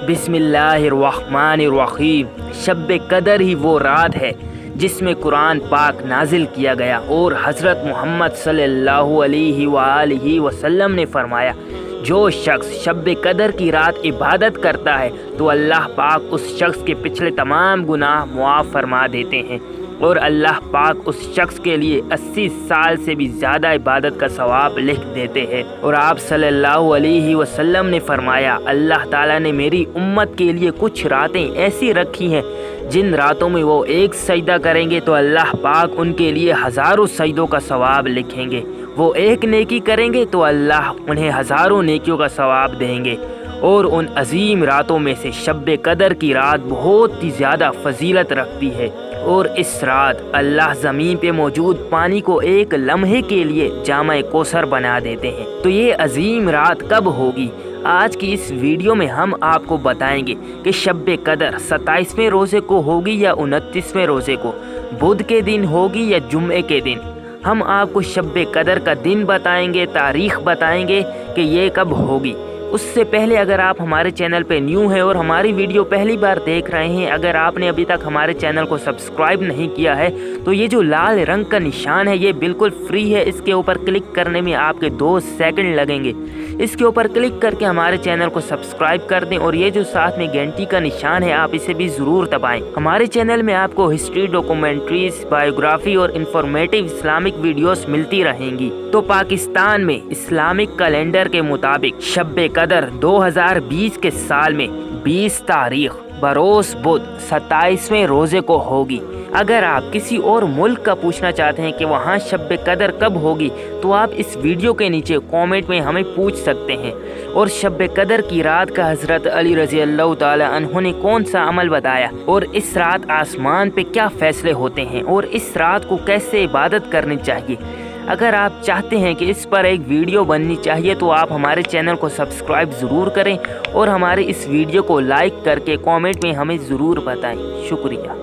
बिस्मिल्लाहिर्रहमानिर्रहीम। शब कदर ही वो रात है जिसमें कुरान पाक नाजिल किया गया और हज़रत मोहम्मद सल्लल्लाहु अलैहि वसल्लम ने फरमाया, जो शख्स शब कदर की रात इबादत करता है तो अल्लाह पाक उस शख्स के पिछले तमाम गुनाह मुआफ़ फरमा देते हैं और अल्लाह पाक उस शख्स के लिए 80 साल से भी ज़्यादा इबादत का सवाब लिख देते हैं। और आप सल्लल्लाहु अलैहि वसल्लम ने फरमाया, अल्लाह ताला ने मेरी उम्मत के लिए कुछ रातें ऐसी रखी हैं जिन रातों में वो एक सजदा करेंगे तो अल्लाह पाक उनके लिए हज़ारों सजदों का सवाब लिखेंगे। वो एक नेकी करेंगे तो अल्लाह उन्हें हज़ारों नेकियों का सवाब देंगे। और उन अजीम रातों में से शब कदर की रात बहुत ही ज़्यादा फजीलत रखती है और इस रात अल्लाह ज़मीन पे मौजूद पानी को एक लम्हे के लिए जामा कौसर बना देते हैं। तो ये अजीम रात कब होगी? आज की इस वीडियो में हम आपको बताएंगे कि शब कदर 27वें रोज़े को होगी या 29वें रोज़े को, बुध के दिन होगी या जुम्मे के दिन। हम आपको शब कदर का दिन बताएंगे, तारीख़ बताएंगे कि ये कब होगी। उससे पहले अगर आप हमारे चैनल पे न्यू हैं और हमारी वीडियो पहली बार देख रहे हैं, अगर आपने अभी तक हमारे चैनल को सब्सक्राइब नहीं किया है तो ये जो लाल रंग का निशान है ये बिल्कुल फ्री है। इसके ऊपर क्लिक करने में आपके 2 सेकंड लगेंगे। इसके ऊपर क्लिक करके हमारे चैनल को सब्सक्राइब कर दें और ये जो साथ में घंटी का निशान है आप इसे भी ज़रूर दबाएं। हमारे चैनल में आपको हिस्ट्री, डॉक्यूमेंट्रीज, बायोग्राफी और इंफॉर्मेटिव इस्लामिक वीडियोस मिलती रहेंगी। तो पाकिस्तान में इस्लामिक कैलेंडर के मुताबिक शब कदर 2020 के साल में 20 तारीख बरोज़ बुध 27वें रोज़े को होगी। अगर आप किसी और मुल्क का पूछना चाहते हैं कि वहाँ शब कदर कब होगी तो आप इस वीडियो के नीचे कमेंट में हमें पूछ सकते हैं। और शब कदर की रात का हज़रत अली रज़ी अल्लाह ताला अन्हु ने कौन सा अमल बताया और इस रात आसमान पे क्या फ़ैसले होते हैं और इस रात को कैसे इबादत करनी चाहिए। अगर आप चाहते हैं कि इस पर एक वीडियो बननी चाहिए तो आप हमारे चैनल को सब्सक्राइब ज़रूर करें और हमारे इस वीडियो को लाइक करके कमेंट में हमें ज़रूर बताएं। शुक्रिया।